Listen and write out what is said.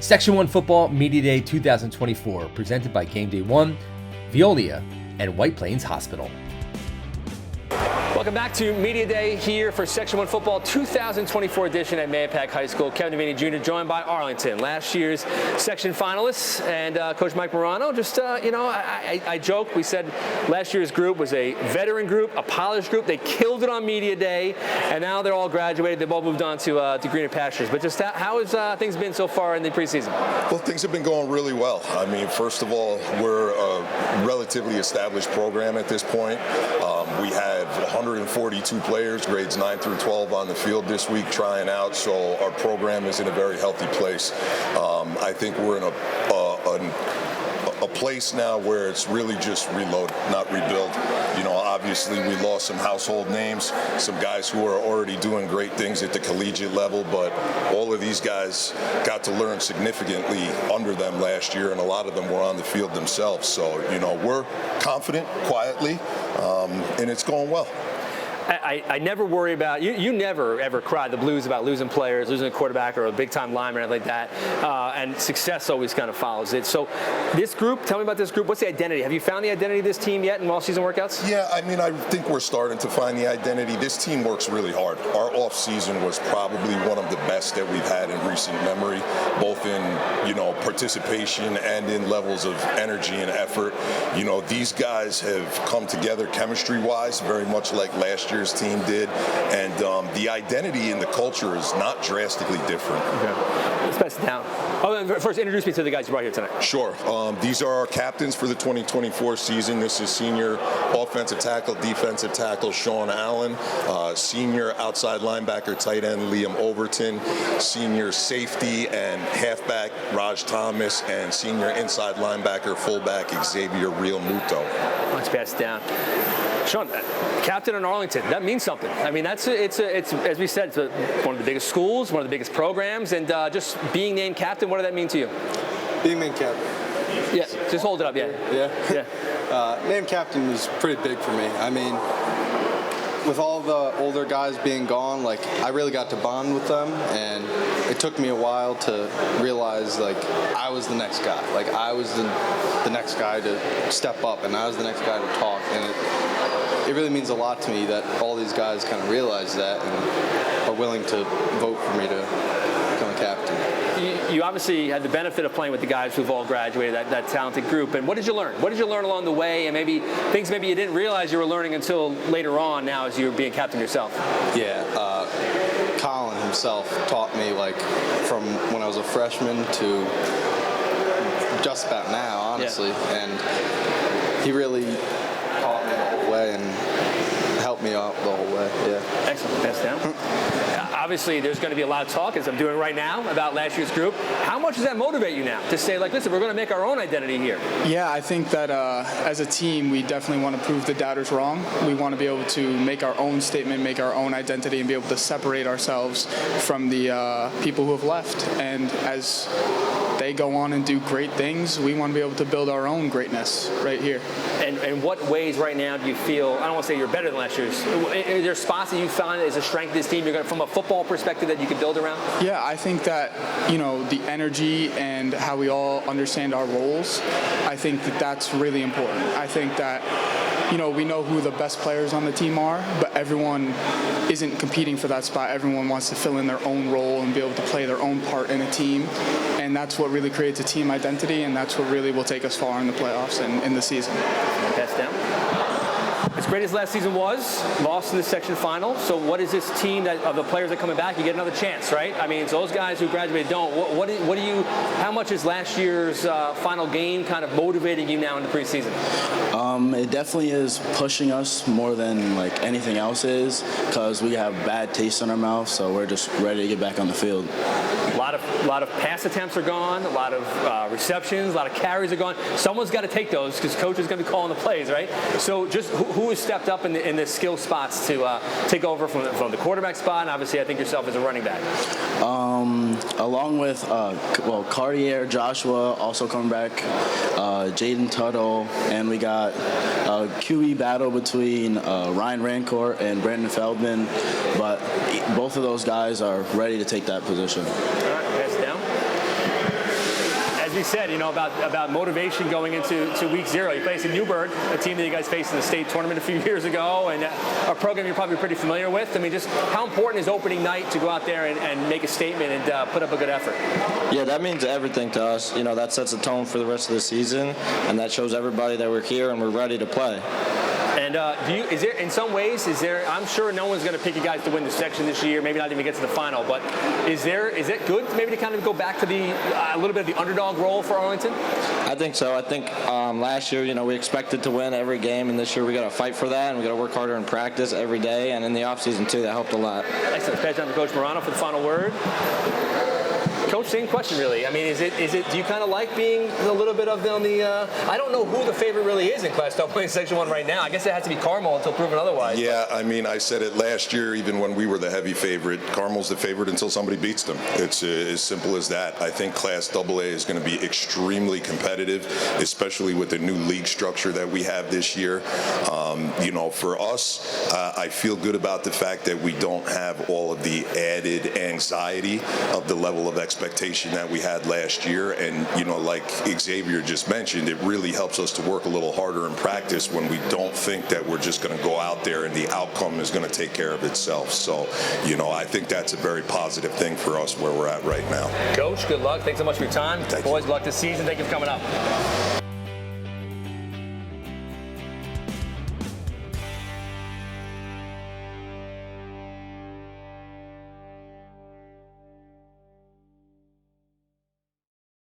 Section 1 Football Media Day 2024, presented by GameDay 1, Veolia, and White Plains Hospital. Welcome back to Media Day here for Section 1 Football 2024 edition at Mahopac High School. Kevin Devaney Jr. joined by Arlington, last year's section finalists, and Coach Mike Morano. Just, I joke, we said last year's group was a veteran group, a polished group. They killed it on Media Day, and now they're all graduated. They've all moved on to greener pastures. But just how has things been so far in the preseason? Well, things have been going really well. I mean, first of all, we're a relatively established program at this point. We have 142 players, grades 9 through 12, on the field this week trying out, so our program is in a very healthy place. I think we're in a place now where it's really just reload, not rebuild. You know, obviously we lost some household names, some guys who are already doing great things at the collegiate level, but all of these guys got to learn significantly under them last year, and a lot of them were on the field themselves. So, you know, we're confident quietly, and it's going well. I never worry about, you never ever cry the blues about losing players, losing a quarterback or a big-time lineman or anything like that, and success always kind of follows it. So this group, tell me about this group. What's the identity? Have you found the identity of this team yet in all-season workouts? Yeah, I mean, I think we're starting to find the identity. This team works really hard. Our off-season was probably one of the best that we've had in recent memory, both in, you know, participation and in levels of energy and effort. You know, these guys have come together chemistry-wise, very much like last year's team did, and the identity and the culture is not drastically different. Okay. Let's pass it down. Oh, and first, introduce me to the guys you brought here tonight. Sure. These are our captains for the 2024 season. This is senior offensive tackle, defensive tackle Sean Allen, senior outside linebacker, tight end Liam Overton, senior safety and halfback Raj Thomas, and senior inside linebacker, fullback Xavier Real Muto. Let's pass it down. Sean, captain in Arlington, that means something. I mean, it's as we said, it's one of the biggest schools, one of the biggest programs, and just being named captain, what did that mean to you? Being named captain? Yeah, just hold it up, yeah. Yeah? Named captain was pretty big for me. I mean, with all the older guys being gone, like, I really got to bond with them, and it took me a while to realize, like, I was the next guy. Like, I was the next guy to step up, and I was the next guy to talk, and it really means a lot to me that all these guys kind of realize that and are willing to vote for me to become a captain. You obviously had the benefit of playing with the guys who've all graduated, that talented group. And what did you learn? What did you learn along the way? And maybe things you didn't realize you were learning until later on now as you were being captain yourself. Yeah, Colin himself taught me, like, from when I was a freshman to just about now, honestly. Yeah. And he really taught me the whole way and helped me out the whole way. Yeah. Excellent. Pass down. Obviously, there's going to be a lot of talk, as I'm doing right now, about last year's group. How much does that motivate you now to say, like, listen, we're going to make our own identity here? Yeah, I think that as a team, we definitely want to prove the doubters wrong. We want to be able to make our own statement, make our own identity, and be able to separate ourselves from the people who have left. And as they go on and do great things, we want to be able to build our own greatness right here. And in what ways right now do you feel, I don't want to say you're better than last year's, are there spots that you find as a strength of this team, you're going to, from a football perspective, that you can build around? Yeah, I think that, you know, the energy and how we all understand our roles, I think that that's really important. I think that, you know, we know who the best players on the team are, but everyone isn't competing for that spot. Everyone wants to fill in their own role and be able to play their own part in a team. And that's what really creates a team identity, and that's what really will take us far in the playoffs and in the season. Pass down. As great as last season was, lost in the section final. So what is this team of the players that are coming back? You get another chance, right? I mean, so those guys who graduated don't. What do you? How much is last year's final game kind of motivating you now in the preseason? It definitely is pushing us more than like anything else is, because we have bad taste in our mouth. So we're just ready to get back on the field. A lot of pass attempts are gone. A lot of receptions. A lot of carries are gone. Someone's got to take those because coach is going to be calling the plays, right? So just who has stepped up in the skill spots to take over from the quarterback spot? And obviously, I think yourself as a running back. Along with Cartier, Joshua also coming back, Jaden Tuttle, and we got a QE battle between Ryan Rancourt and Brandon Feldman, but both of those guys are ready to take that position. All right, pass down. to be said, about motivation going into week 0. You faced Newburgh, a team that you guys faced in the state tournament a few years ago, and a program you're probably pretty familiar with. I mean, just how important is opening night to go out there and make a statement and put up a good effort? Yeah, that means everything to us. That sets the tone for the rest of the season, and that shows everybody that we're here and we're ready to play. And is there, in some ways, I'm sure no one's going to pick you guys to win the section this year, maybe not even get to the final, but is it good maybe to kind of go back to a little bit of the underdog role for Arlington? I think so. I think last year, we expected to win every game, and this year we got to fight for that, and we got to work harder in practice every day, and in the offseason too. That helped a lot. Excellent. Pass down to Coach Morano for the final word. Coach, same question really. I mean, is it? Do you kind of like being a little bit on the? I don't know who the favorite really is in Class AA in Section 1 right now. I guess it has to be Carmel until proven otherwise. Yeah, I mean, I said it last year, even when we were the heavy favorite. Carmel's the favorite until somebody beats them. It's as simple as that. I think Class AA is going to be extremely competitive, especially with the new league structure that we have this year. For us, I feel good about the fact that we don't have all of the added anxiety of the level of expectation that we had last year. And, like Xavier just mentioned, it really helps us to work a little harder in practice when we don't think that we're just going to go out there and the outcome is going to take care of itself. So, I think that's a very positive thing for us where we're at right now. Coach, good luck. Thanks so much for your time. Thank Boys, you. good luck this season. Thank you for coming up.